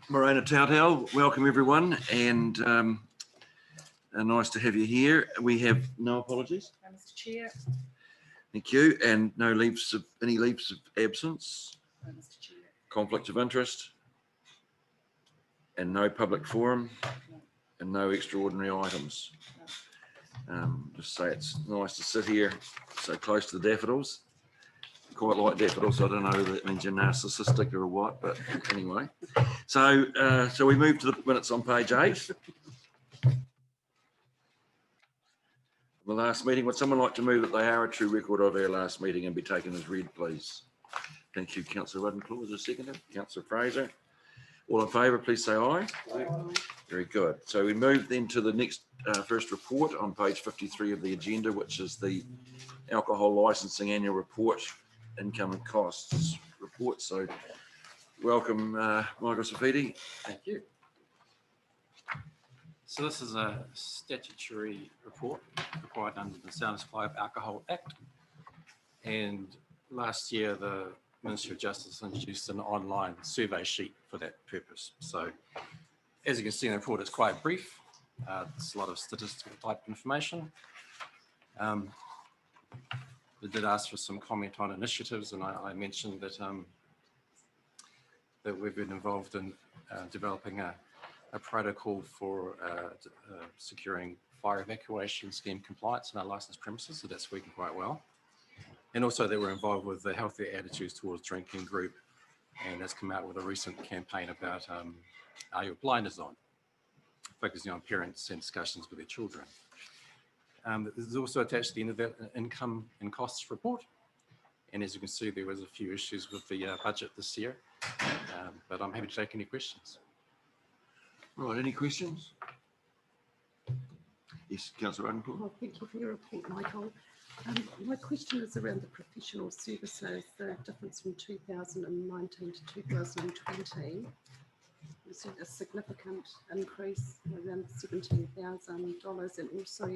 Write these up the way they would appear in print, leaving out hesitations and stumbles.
Morena Tautau, welcome everyone, and nice to have you here. We have no apologies. Mr. Chair. Thank you, and no any leaves of absence. No, Mr. Chair. Conflict of interest, and no public forum, No. and no extraordinary items. No. Just say it's nice to sit here so close to the daffodils. Quite like daffodils. I don't know whether that means you're narcissistic or what, but anyway. So we move to the minutes on page 8. The last meeting. Would someone like to move that they are a true record of our last meeting and be taken as read, please? Thank you, Councillor Ruddenclaw. Is there a seconder? Councillor Fraser. All in favour, please say aye. Aye. Very good. So we move then to the next first report on page 53 of the agenda, which is the alcohol licensing annual report, income and costs report. So welcome, Michael Safidi. Thank you. So this is a statutory report required under the Sound Supply of Alcohol Act. And last year, the Ministry of Justice introduced an online survey sheet for that purpose. So as you can see in the report, it's quite brief. It's a lot of statistical type information. We did ask for some comment on initiatives, and I mentioned that that we've been involved in developing a protocol for securing fire evacuation scheme compliance in our licensed premises, so that's working quite well. And also that we're involved with the Healthy Attitudes Towards Drinking group, and that's come out with a recent campaign about Are Your Blinders On? Focusing on parents and discussions with their children. There's also attached to the end of that income and costs report. And as you can see, there was a few issues with the budget this year, but I'm happy to take any questions. Right, any questions? Yes, Councillor Ruddenclaw. Well, thank you for your report, Michael. My question is around the professional services, the difference from 2019 to 2020. We've seen a significant increase around $17,000, and also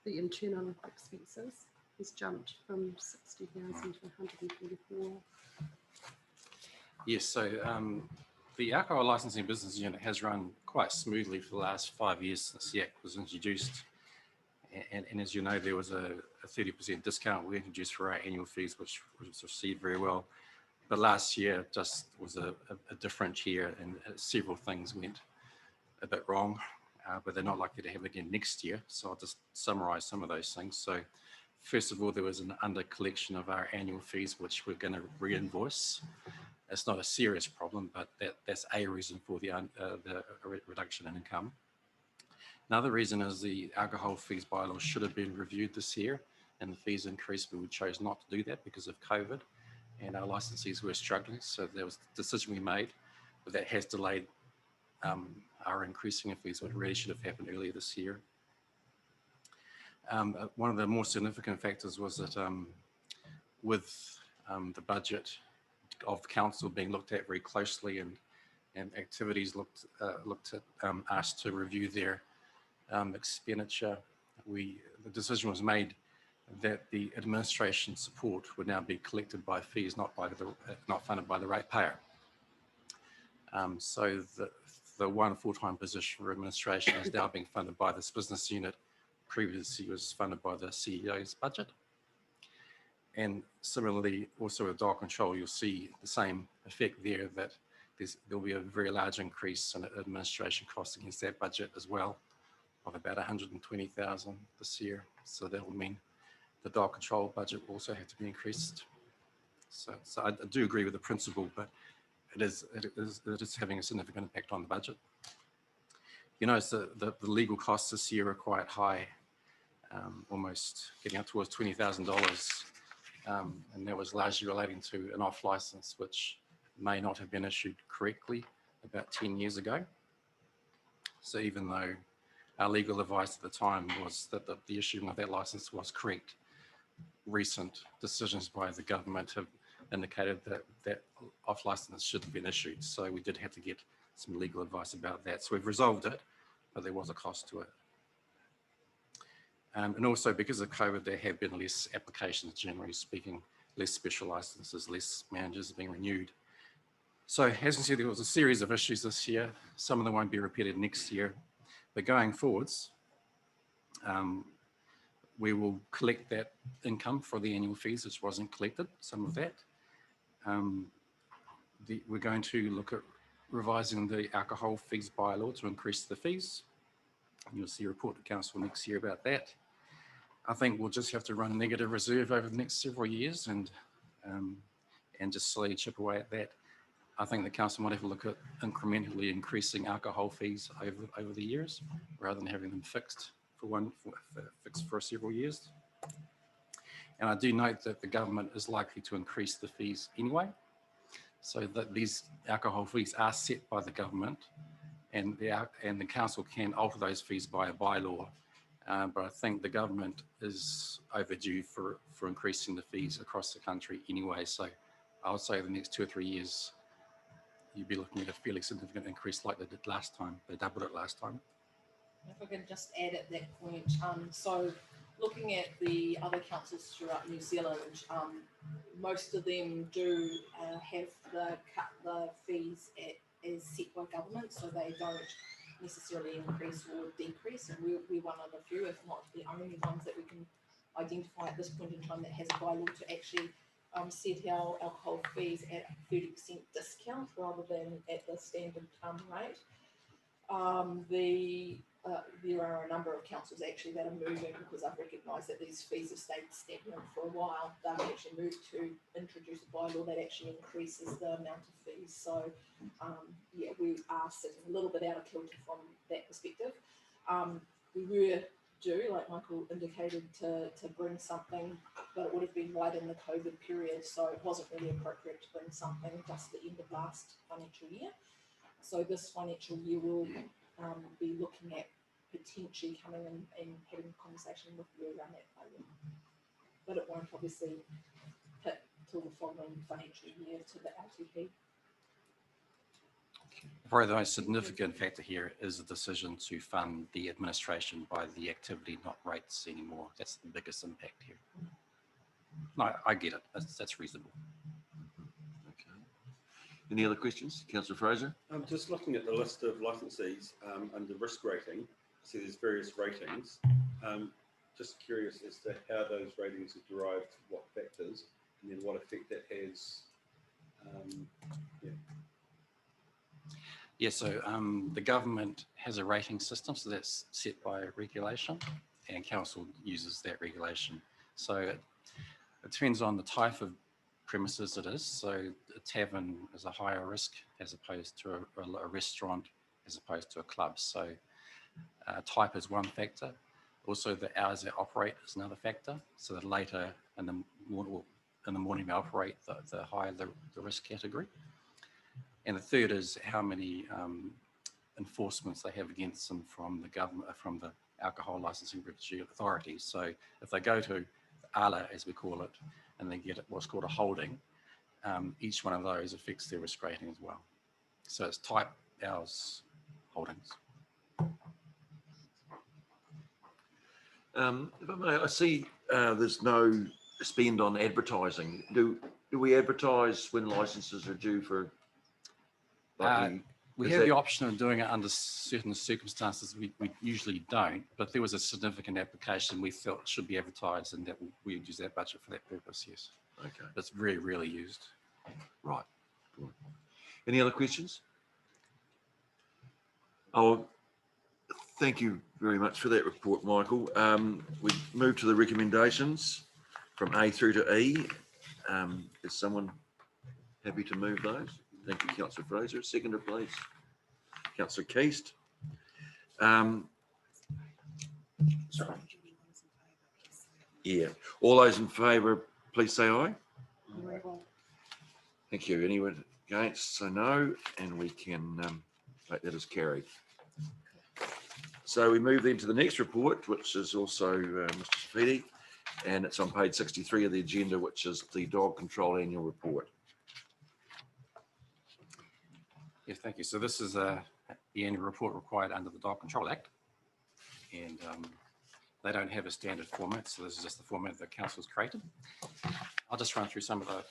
the internal expenses has jumped from 60,000 to 144. Yes, so the alcohol licensing business unit has run quite smoothly for the last 5 years since the Act was introduced. And as you know, there was a 30% discount we introduced for our annual fees, which was received very well. But last year just was a different year, and several things went a bit wrong, but they're not likely to happen again next year. So I'll just summarise some of those things. So first of all, there was an under collection of our annual fees, which we're going to re-invoice. It's not a serious problem, but that's a reason for the reduction in income. Another reason is the alcohol fees bylaw should have been reviewed this year, and the fees increased, but we chose not to do that because of COVID, and our licensees were struggling. So there was a decision we made, but that has delayed our increasing of fees, what really should have happened earlier this year. One of the more significant factors was that with the budget of the council being looked at very closely, and activities looked at asked to review their expenditure, the decision was made that the administration support would now be collected by fees, not funded by the ratepayer. So the one full-time position for administration is now being funded by this business unit. Previously was funded by the CEO's budget. And similarly, also with dole control, you'll see the same effect there, that there'll be a very large increase in administration costs against that budget as well, of about 120,000 this year. So that will mean the dole control budget will also have to be increased. So I do agree with the principle, but it is having a significant impact on the budget. You know, so the legal costs this year are quite high, almost getting up towards $20,000. And that was largely relating to an off license, which may not have been issued correctly about 10 years ago. So even though our legal advice at the time was that the issuing of that license was correct, recent decisions by the government have indicated that off license shouldn't have been issued. So we did have to get some legal advice about that. So we've resolved it, but there was a cost to it. And also because of COVID, there have been less applications, generally speaking, less special licenses, less managers being renewed. So as I said, there was a series of issues this year. Some of them won't be repeated next year, but going forwards, we will collect that income for the annual fees, which wasn't collected, some of that. We're going to look at revising the alcohol fees bylaw to increase the fees. You'll see a report to council next year about that. I think we'll just have to run a negative reserve over the next several years and just slowly chip away at that. I think the council might have to look at incrementally increasing alcohol fees over the years, rather than having them fixed for several years. And I do note that the government is likely to increase the fees anyway, so that these alcohol fees are set by the government, and the council can alter those fees by a bylaw. But I think the government is overdue for increasing the fees across the country anyway. So I would say the next 2 or 3 years, you'd be looking at a fairly significant increase like they did last time. They doubled it last time. If I can just add at that point, so looking at the other councils throughout New Zealand, most of them do have the fees as set by government, so they don't necessarily increase or decrease, and we're one of the few, if not the only ones that we can identify at this point in time that has a bylaw to actually set our alcohol fees at 30% discount rather than at the standard rate. There are a number of councils actually that are moving, because I've recognised that these fees have stayed stagnant for a while. They've actually moved to introduce a bylaw that actually increases the amount of fees. So yeah, we are sitting a little bit out of kilter from that perspective. We were due, like Michael indicated, to bring something, but it would have been right in the COVID period, so it wasn't really appropriate to bring something just at the end of last financial year. So this financial year we'll be looking at potentially coming in and having a conversation with you around that bylaw. But it won't obviously hit till the following financial year to the LTP. Probably the most significant factor here is the decision to fund the administration by the activity, not rates anymore. That's the biggest impact here. No, I get it. That's reasonable. Okay. Any other questions? Councillor Fraser? I'm just looking at the list of licensees under risk rating. See, there's various ratings. Just curious as to how those ratings are derived, what factors, and then what effect that has. Yeah, so the government has a rating system, so that's set by regulation, and council uses that regulation. So it depends on the type of premises it is. So a tavern is a higher risk as opposed to a restaurant, as opposed to a club. So type is one factor. Also, the hours they operate is another factor. So the later in the morning they operate, the higher the risk category. And the third is how many enforcements they have against them from the government, from the alcohol licensing authorities. So if they go to ALA, as we call it, and they get what's called a holding, each one of those affects their risk rating as well. So it's type, hours, holdings. If I may, I see there's no spend on advertising. Do we advertise when licenses are due for? We have the option of doing it under certain circumstances. We usually don't, but there was a significant application we felt should be advertised, and that we would use that budget for that purpose, yes. Okay. It's very rarely used. Right. Any other questions? Oh, thank you very much for that report, Michael. We move to the recommendations from A through to E. Is someone happy to move those? Thank you, Councillor Fraser. Seconder, please. Councillor Keast. Yeah. All those in favour, please say aye. Thank you. Anyone against, say no, and we can make that as carried. So we move then to the next report, which is also Mr. Safidi, and it's on page 63 of the agenda, which is the Dog Control Annual Report. Yes, thank you. So this is the annual report required under the Dog Control Act, and they don't have a standard format, so this is just the format that council's created. I'll just run through some of the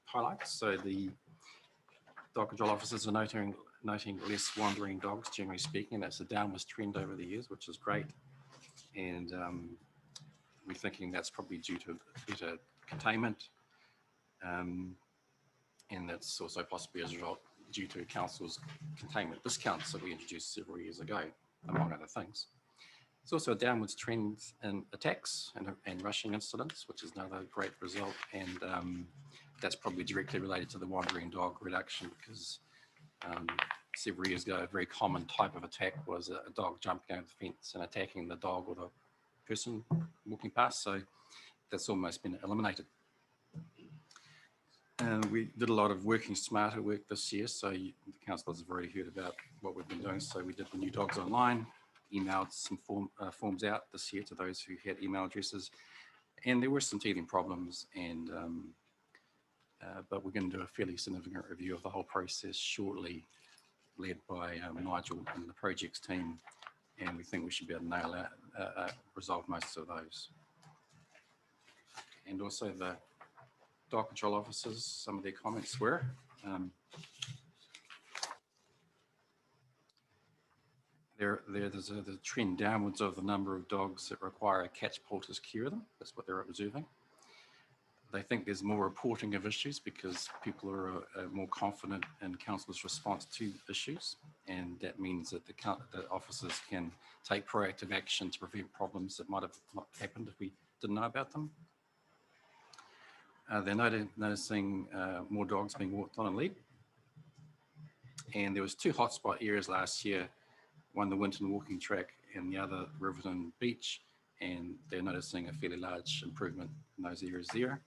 highlights. So the dog control officers are noting less wandering dogs, generally speaking. That's a downwards trend over the years, which is great. And we're thinking that's probably due to better containment. And that's also possibly as a result due to council's containment discounts that we introduced several years ago, among other things. There's also a downwards trend in attacks and rushing incidents, which is another great result. And that's probably directly related to the wandering dog reduction, because several years ago, a very common type of attack was a dog jumping over the fence and attacking the dog or the person walking past. So that's almost been eliminated. We did a lot of working smarter work this year. So the councillors have already heard about what we've been doing. So we did the new dogs online, emailed some forms out this year to those who had email addresses. And there were some teething problems, and but we're going to do a fairly significant review of the whole process shortly, led by Nigel and the projects team. And we think we should be able to nail out, resolve most of those. And also the dog control officers, some of their comments were, there's a trend downwards of the number of dogs that require a catch poultice cure them. That's what they're observing. They think there's more reporting of issues because people are more confident in council's response to issues, and that means that the officers can take proactive action to prevent problems that might have not happened if we didn't know about them. They're noticing more dogs being walked on and lead. And there was 2 hotspot areas last year, one the Winton walking track and the other Riverton Beach, and they're noticing a fairly large improvement in those areas there.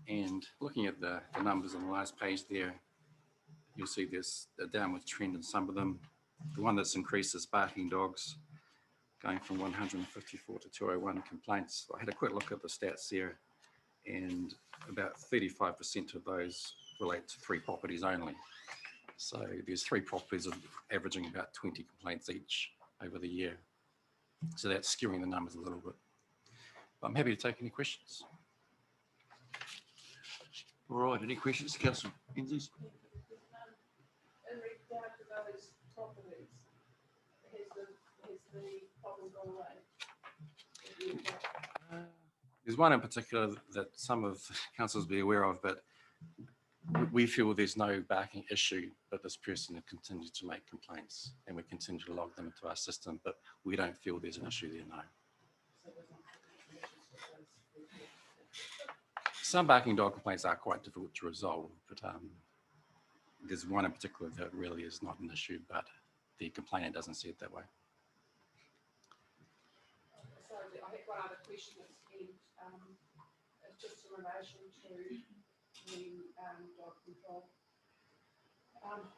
And looking at the numbers on the last page there, you'll see there's a downward trend in some of them. The one that's increased is barking dogs, going from 154 to 201 complaints. I had a quick look at the stats there, and about 35% of those relate to 3 properties only. So there's 3 properties of averaging about 20 complaints each over the year. So that's skewing the numbers a little bit. But I'm happy to take any questions. All right, any questions, Councillor Menzies? In regard to those properties, has the problem gone away? There's one in particular that some of the councillors will be aware of, but we feel there's no barking issue, but this person continues to make complaints, and we continue to log them into our system, but we don't feel there's an issue there, no. Some barking dog complaints are quite difficult to resolve, but there's one in particular that really is not an issue, but the complainant doesn't see it that way. Sorry, I had one other question that's just in relation to the dog control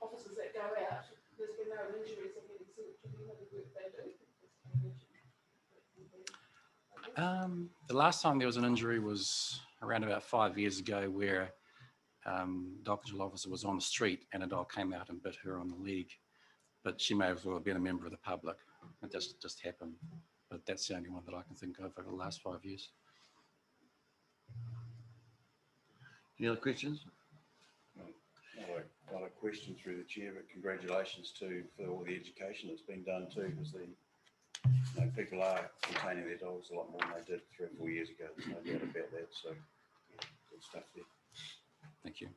officers that go out. There's been no injuries of any sort to the work they do. The last time there was an injury was around about 5 years ago, where dog control officer was on the street and a dog came out and bit her on the leg, but she may have well been a member of the public. It just happened, but that's the only one that I can think of over the last 5 years. Any other questions? Not a question through the chair, but congratulations for all the education that's been done too, because people are containing their dogs a lot more than they did 3 or 4 years ago. There's no doubt about that. So yeah, good stuff there. Thank you.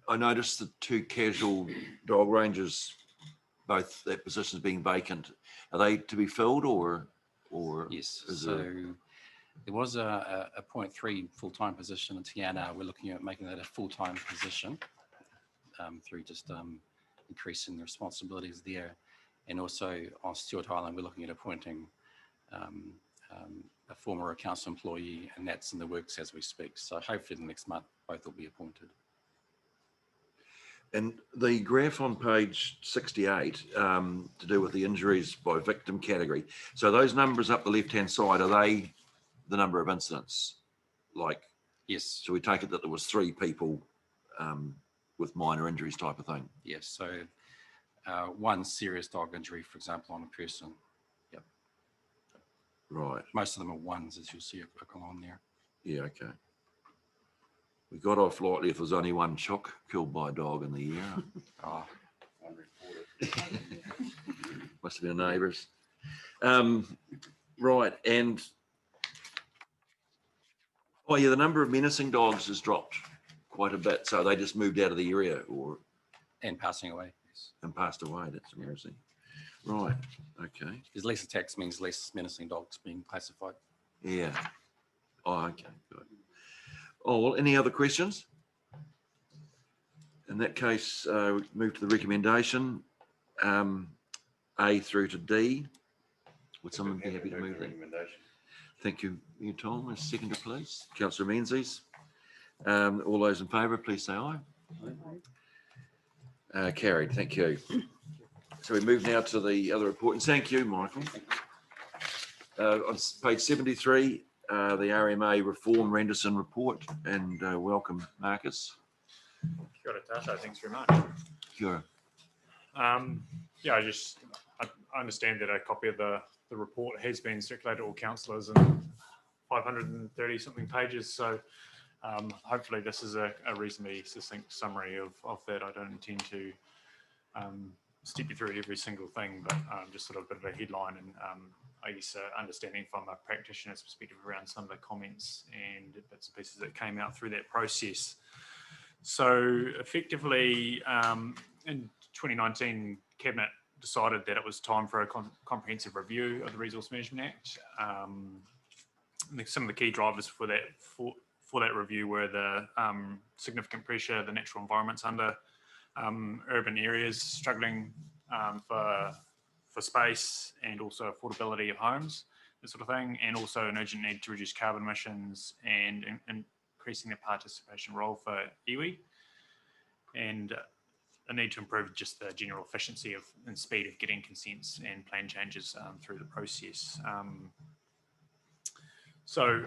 I noticed the 2 casual dog rangers, both their positions being vacant. Are they to be filled or? Yes. So there was a 0.3 full-time position in Tiana. We're looking at making that a full-time position through just increasing the responsibilities there. And also on Stewart Island, we're looking at appointing a former council employee, and that's in the works as we speak. So hopefully the next month, both will be appointed. And the graph on page 68 to do with the injuries by victim category. So those numbers up the left-hand side, are they the number of incidents? Like, yes. So we take it that there was 3 people with minor injuries type of thing. Yes. So 1 serious dog injury, for example, on a person. Yep. Right. Most of them are ones, as you'll see along there. Yeah, okay. We got off lightly if there was only one chook killed by a dog in the year. Oh, Unreported. Must have been neighbours. Right, and oh yeah, the number of menacing dogs has dropped quite a bit. So they just moved out of the area or and passing away. Yes. and passed away. That's embarrassing. Right. Okay. Because less attacks means less menacing dogs being classified. Yeah. Oh, okay. Good. Oh well. Any other questions? In that case, we move to the recommendation, A through to D. Would someone be happy to move that? Recommendation. Thank you, Tom. A seconder, please. Councillor Menzies. All those in favour, please say aye. Carried. Thank you. So we move now to the other report. And thank you, Michael. On page 73, the RMA Reform Report. And welcome, Marcus. Kia ora tātou, thanks very much. Sure. Yeah, I understand that a copy of the report has been circulated to all councillors in 530 something pages. So hopefully this is a reasonably succinct summary of that. I don't intend to step you through every single thing, but just sort of a bit of a headline and I guess understanding from a practitioner's perspective around some of the comments and bits and pieces that came out through that process. So effectively, in 2019, Cabinet decided that it was time for a comprehensive review of the Resource Management Act. Some of the key drivers for that review were the significant pressure the natural environment's under, urban areas struggling for space and also affordability of homes, this sort of thing, and also an urgent need to reduce carbon emissions and increasing the participation role for iwi, and a need to improve just the general efficiency and speed of getting consents and plan changes through the process. So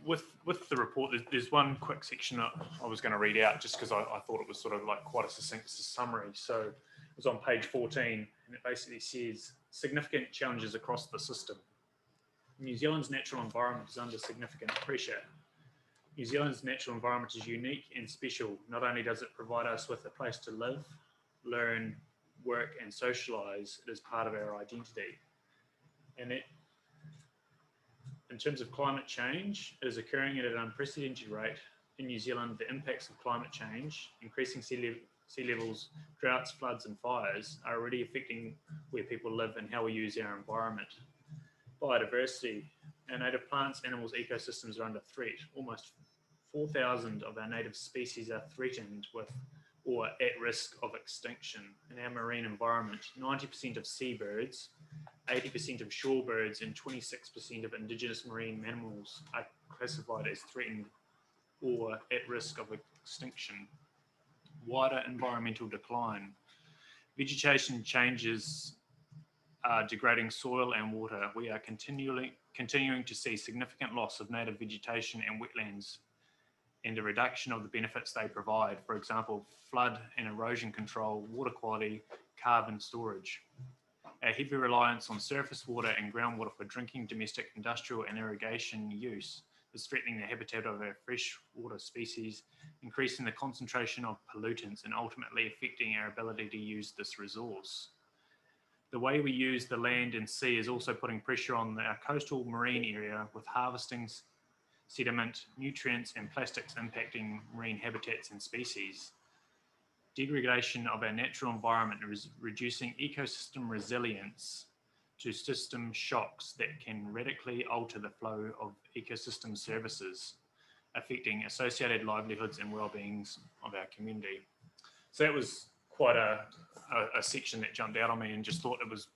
with the report, there's one quick section I was going to read out just because I thought it was sort of like quite a succinct summary. So it was on page 14 and it basically says significant challenges across the system. New Zealand's natural environment is under significant pressure. New Zealand's natural environment is unique and special. Not only does it provide us with a place to live, learn, work and socialise, it is part of our identity. And in terms of climate change, it is occurring at an unprecedented rate in New Zealand. The impacts of climate change, increasing sea levels, droughts, floods and fires are already affecting where people live and how we use our environment. Biodiversity, our native plants, animals, ecosystems are under threat. Almost 4,000 of our native species are threatened with or at risk of extinction. In our marine environment, 90% of seabirds, 80% of shorebirds and 26% of indigenous marine mammals are classified as threatened or at risk of extinction. Wider environmental decline. Vegetation changes are degrading soil and water. We are continuing to see significant loss of native vegetation and wetlands and a reduction of the benefits they provide. For example, flood and erosion control, water quality, carbon storage. Our heavy reliance on surface water and groundwater for drinking, domestic, industrial and irrigation use is threatening the habitat of our freshwater species, increasing the concentration of pollutants and ultimately affecting our ability to use this resource. The way we use the land and sea is also putting pressure on our coastal marine area with harvesting sediment, nutrients and plastics impacting marine habitats and species. Degradation of our natural environment is reducing ecosystem resilience to system shocks that can radically alter the flow of ecosystem services, affecting associated livelihoods and well-beings of our community. So that was quite a section that jumped out on me, and just thought it was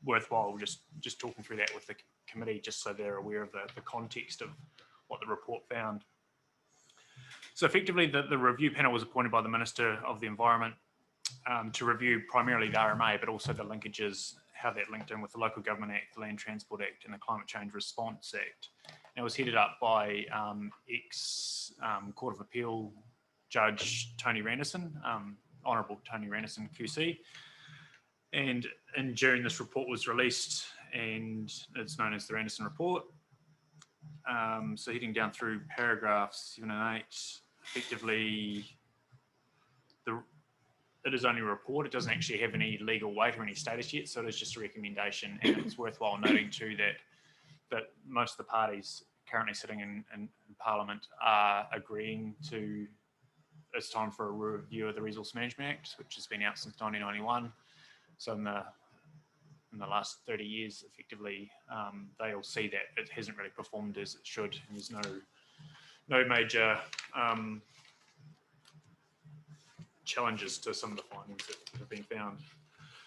worthwhile just talking through that with the committee, just so they're aware of the context of what the report found. So effectively, the review panel was appointed by the Minister of the Environment to review primarily the RMA, but also the linkages, how that linked in with the Local Government Act, the Land Transport Act and the Climate Change Response Act. And it was headed up by ex-Court of Appeal Judge Tony Randerson, Honourable Tony Randerson QC. And in June, this report was released and it's known as the Anderson Report. So heading down through paragraphs 7 and 8, effectively, it is only a report. It doesn't actually have any legal weight or any status yet, so it is just a recommendation. And it's worthwhile noting too that most of the parties currently sitting in Parliament are agreeing to it's time for a review of the Resource Management Act, which has been out since 1991. So in the last 30 years, effectively, they all see that it hasn't really performed as it should, and there's no major challenges to some of the findings that have been found.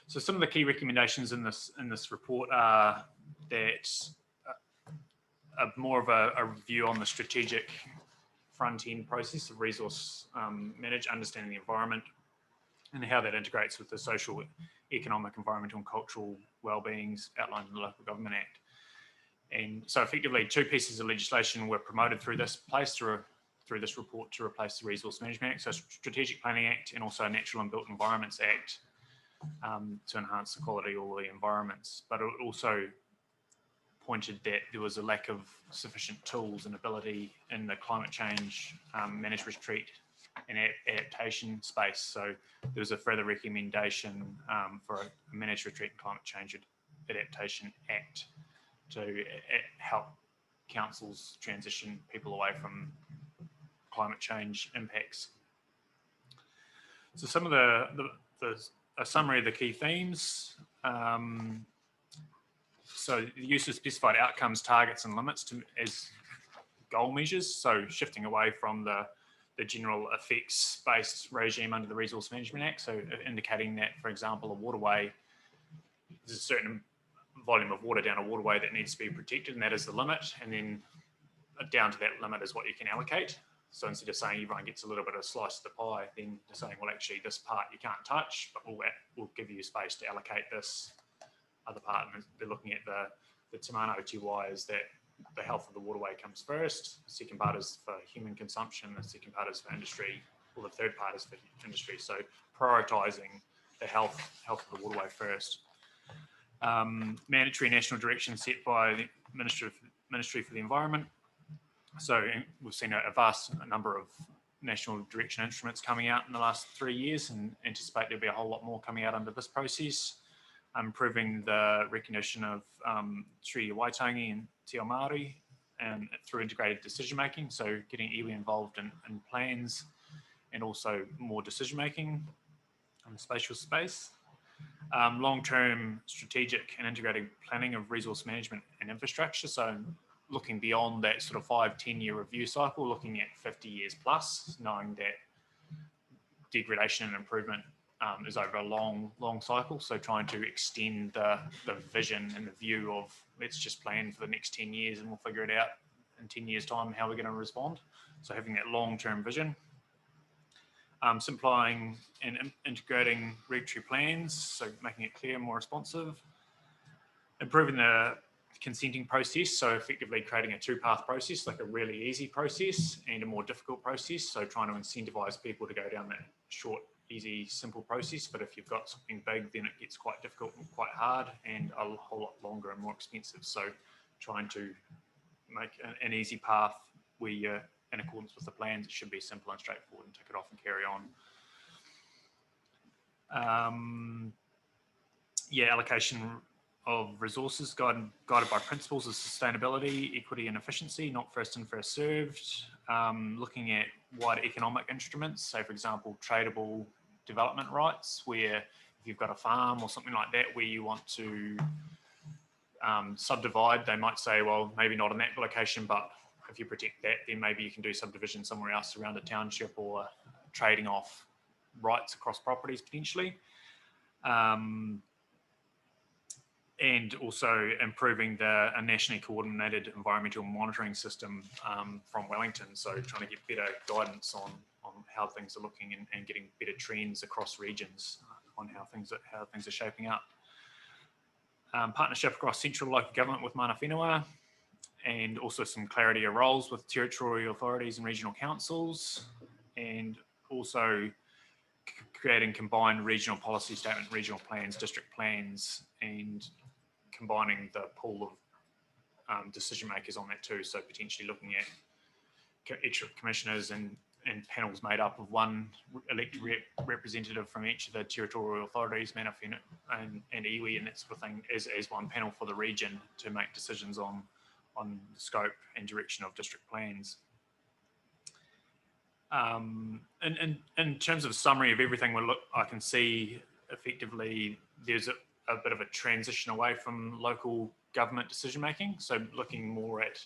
So some of the key recommendations in this report are that more of a review on the strategic front-end process of resource understanding the environment and how that integrates with the social, economic, environmental and cultural well-beings outlined in the Local Government Act. And so effectively 2 pieces of legislation were promoted through this report to replace the Resource Management Act, so Strategic Planning Act and also Natural and Built Environments Act to enhance the quality of all the environments. But it also pointed that there was a lack of sufficient tools and ability in the climate change managed retreat and adaptation space. So there was a further recommendation for a managed retreat and climate change adaptation act to help councils transition people away from climate change impacts. So some of a summary of the key themes. So the use of specified outcomes, targets and limits as goal measures. So shifting away from the general effects-based regime under the Resource Management Act. So indicating that, for example, a waterway, there's a certain volume of water down a waterway that needs to be protected, and that is the limit. And then down to that limit is what you can allocate. So instead of saying everyone gets a little bit of a slice of the pie, then they're saying, well, actually this part you can't touch, but we'll give you space to allocate this other part. And they're looking at the Te Mana OTY is that the health of the waterway comes first. The second part is for human consumption. The second part is for industry. Well, the third part is for industry. So prioritising the health of the waterway first. Mandatory national direction set by the Ministry for the Environment. So we've seen a vast number of national direction instruments coming out in the last 3 years, and anticipate there'll be a whole lot more coming out under this process. Improving the recognition of Treaty Waitangi and Te Ao Māori and through integrated decision making, so getting iwi involved in plans and also more decision making in the spatial space. Long-term strategic and integrated planning of resource management and infrastructure, so looking beyond that sort of 5-10 year review cycle, looking at 50 years plus, knowing that degradation and improvement is over a long cycle. So trying to extend the vision and the view of let's just plan for the next 10 years and we'll figure it out in 10 years time how we're going to respond. So having that long-term vision. Simplifying and integrating regulatory plans, so making it clear and more responsive. Improving the consenting process, so effectively creating a 2-path process, like a really easy process and a more difficult process. So trying to incentivize people to go down that short, easy, simple process. But if you've got something big, then it gets quite difficult and quite hard and a whole lot longer and more expensive. So trying to make an easy path where you're in accordance with the plans, it should be simple and straightforward and tick it off and carry on. Allocation of resources guided by principles of sustainability, equity and efficiency, not first in, first served. Looking at wider economic instruments, so for example, tradable development rights, where if you've got a farm or something like that where you want to subdivide, they might say, well, maybe not in that location, but if you protect that, then maybe you can do subdivision somewhere else around a township or trading off rights across properties potentially. And also improving a nationally coordinated environmental monitoring system from Wellington. So trying to get better guidance on how things are looking and getting better trends across regions on how things are shaping up. Partnership across central local government with mana whenua, and also some clarity of roles with territorial authorities and regional councils, and also creating combined regional policy statement, regional plans, district plans, and combining the pool of decision makers on that too. So potentially looking at extra commissioners and panels made up of one elected representative from each of the territorial authorities, Manawatu and iwi, and that sort of thing, as one panel for the region to make decisions on scope and direction of district plans. In terms of summary of everything, I can see effectively there's a bit of a transition away from local government decision making. So looking more at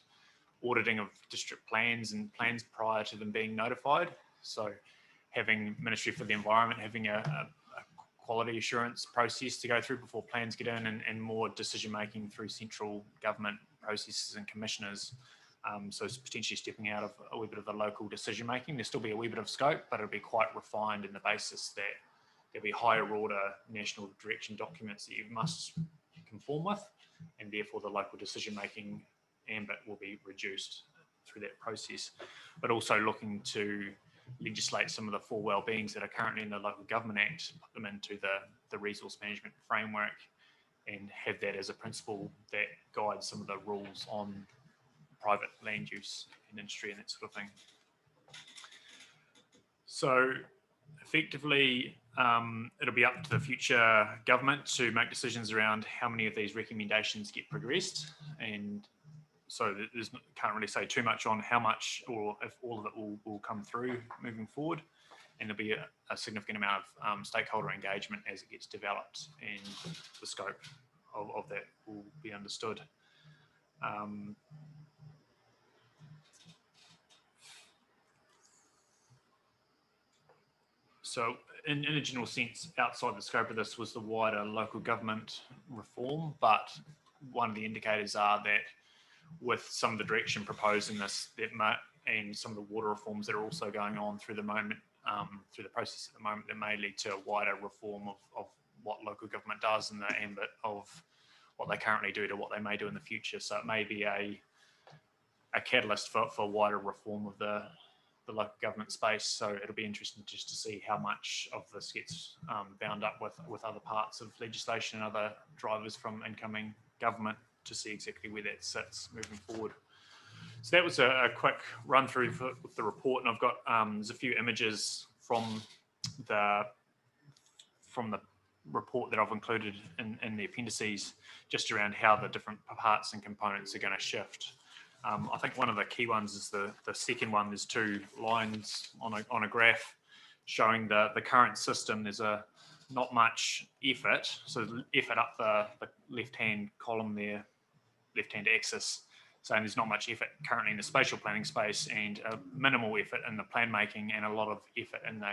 auditing of district plans and plans prior to them being notified. So having Ministry for the Environment, having a quality assurance process to go through before plans get in, and more decision making through central government processes and commissioners. So it's potentially stepping out of a wee bit of the local decision making. There'll still be a wee bit of scope, but it'll be quite refined in the basis that there'll be higher order national direction documents that you must conform with, and therefore the local decision making ambit will be reduced through that process. But also looking to legislate some of the 4 well-beings that are currently in the Local Government Act, put them into the resource management framework, and have that as a principle that guides some of the rules on private land use and industry and that sort of thing. So effectively, it'll be up to the future government to make decisions around how many of these recommendations get progressed, and so can't really say too much on how much or if all of it will come through moving forward. And there'll be a significant amount of stakeholder engagement as it gets developed, and the scope of that will be understood. So in a general sense, outside the scope of this was the wider local government reform, but one of the indicators are that with some of the direction proposed in this, and some of the water reforms that are also going on through the process at the moment, that may lead to a wider reform of what local government does in the ambit of what they currently do to what they may do in the future. So it may be a catalyst for wider reform of the local government space. So it'll be interesting just to see how much of this gets bound up with other parts of legislation and other drivers from incoming government, to see exactly where that sits moving forward. So that was a quick run through with the report, and I've got there's a few images from the report that I've included in the appendices, just around how the different parts and components are going to shift. I think one of the key ones is the second one. There's 2 lines on a graph showing the current system. There's not much effort. So effort up the left-hand column there, left-hand axis, saying there's not much effort currently in the spatial planning space, and minimal effort in the plan making, and a lot of effort in the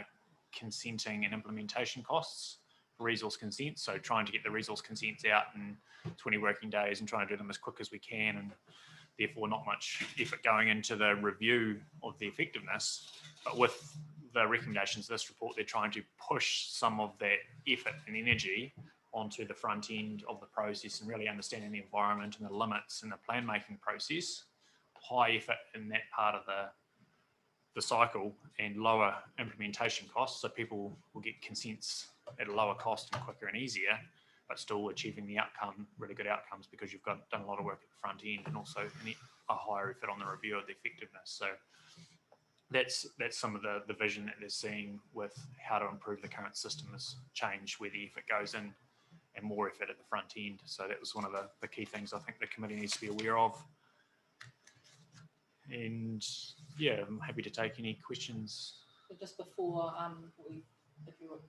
consenting and implementation costs for resource consents. So trying to get the resource consents out in 20 working days and trying to do them as quick as we can, and therefore not much effort going into the review of the effectiveness. But with the recommendations of this report, they're trying to push some of that effort and energy onto the front end of the process, and really understanding the environment and the limits in the plan making process. High effort in that part of the cycle, and lower implementation costs, so people will get consents at a lower cost and quicker and easier, but still achieving the outcome, really good outcomes, because you've done a lot of work at the front end, and also a higher effort on the review of the effectiveness. So that's some of the vision that they're seeing with how to improve the current system, is change where the effort goes in and more effort at the front end. So that was one of the key things I think the committee needs to be aware of. And yeah, I'm happy to take any questions. But just before if you were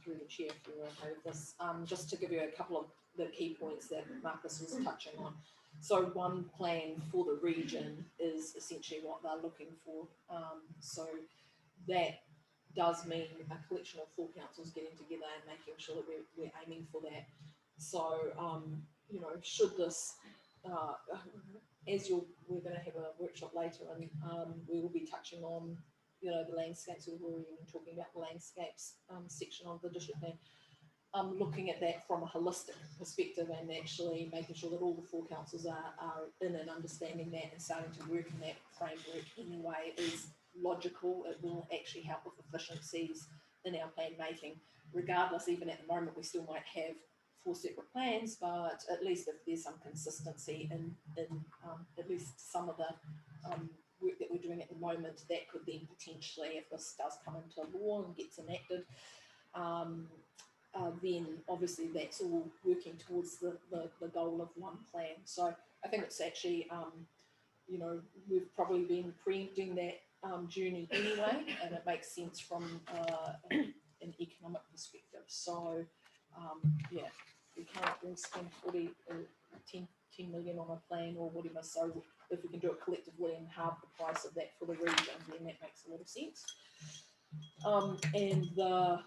through the chair, if you were okay with this, just to give you a couple of the key points that Marcus was touching on. So one plan for the region is essentially what they're looking for. So that does mean a collection of 4 councils getting together and making sure that we're aiming for that. So, you know, should this, we're going to have a workshop later, and we will be touching on, you know, the landscapes. We've already been talking about the landscapes section of the district plan. Looking at that from a holistic perspective, and actually making sure that all the 4 councils are in and understanding that and starting to work in that framework anyway is logical. It will actually help with efficiencies in our plan making. Regardless, even at the moment, we still might have 4 separate plans, but at least if there's some consistency in at least some of the work that we're doing at the moment, that could then potentially, if this does come into law and gets enacted, then obviously that's all working towards the goal of one plan. So I think it's actually, you know, we've probably been preempting that journey anyway, and it makes sense from an economic perspective. So yeah, we can't spend 10 million on a plan or whatever. So if we can do it collectively and halve the price of that for the region, then that makes a lot of sense. And the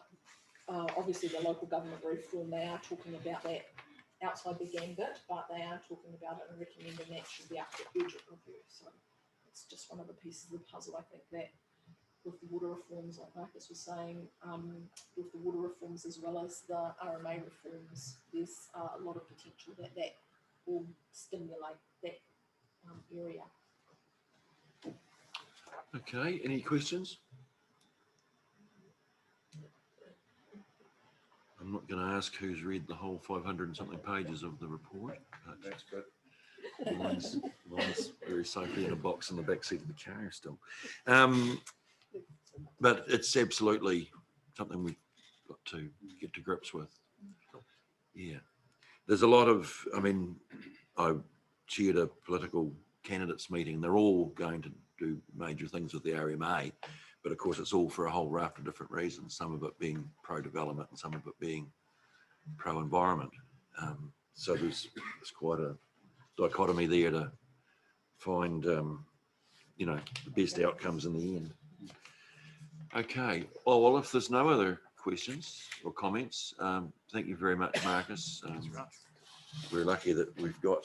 obviously the local government reform, they are talking about that outside the gambit, but they are talking about it and recommending that should be up for budget review. So it's just one of the pieces of the puzzle. I think that with the water reforms, like Marcus was saying, with the water reforms as well as the RMA reforms, there's a lot of potential that will stimulate that area. Okay, any questions? I'm not going to ask who's read the whole 500 and something pages of the report. That's good. Mine's very safely in a box in the back seat of the car still. But it's absolutely something we've got to get to grips with. Yeah. There's a lot of, I mean, I chaired a political candidates meeting. They're all going to do major things with the RMA, but of course it's all for a whole raft of different reasons, some of it being pro-development and some of it being pro-environment. So there's quite a dichotomy there to find, you know, the best outcomes in the end. Okay, well, if there's no other questions or comments, thank you very much, Marcus. We're lucky that we've got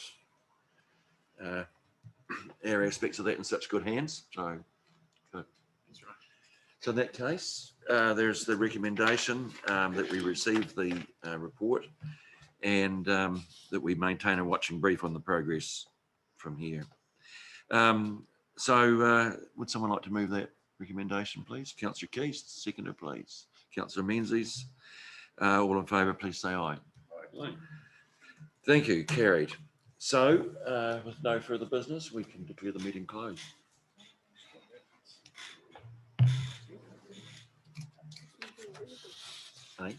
our aspects of that in such good hands. So, good. So in that case, there's the recommendation that we receive the report and that we maintain a watching brief on the progress from here. So would someone like to move that recommendation, please? Councillor Keys, seconder, please. Councillor Menzies, all in favour, please say aye. Aye. Thank you, carried. So with no further business, we can declare the meeting closed. Aye.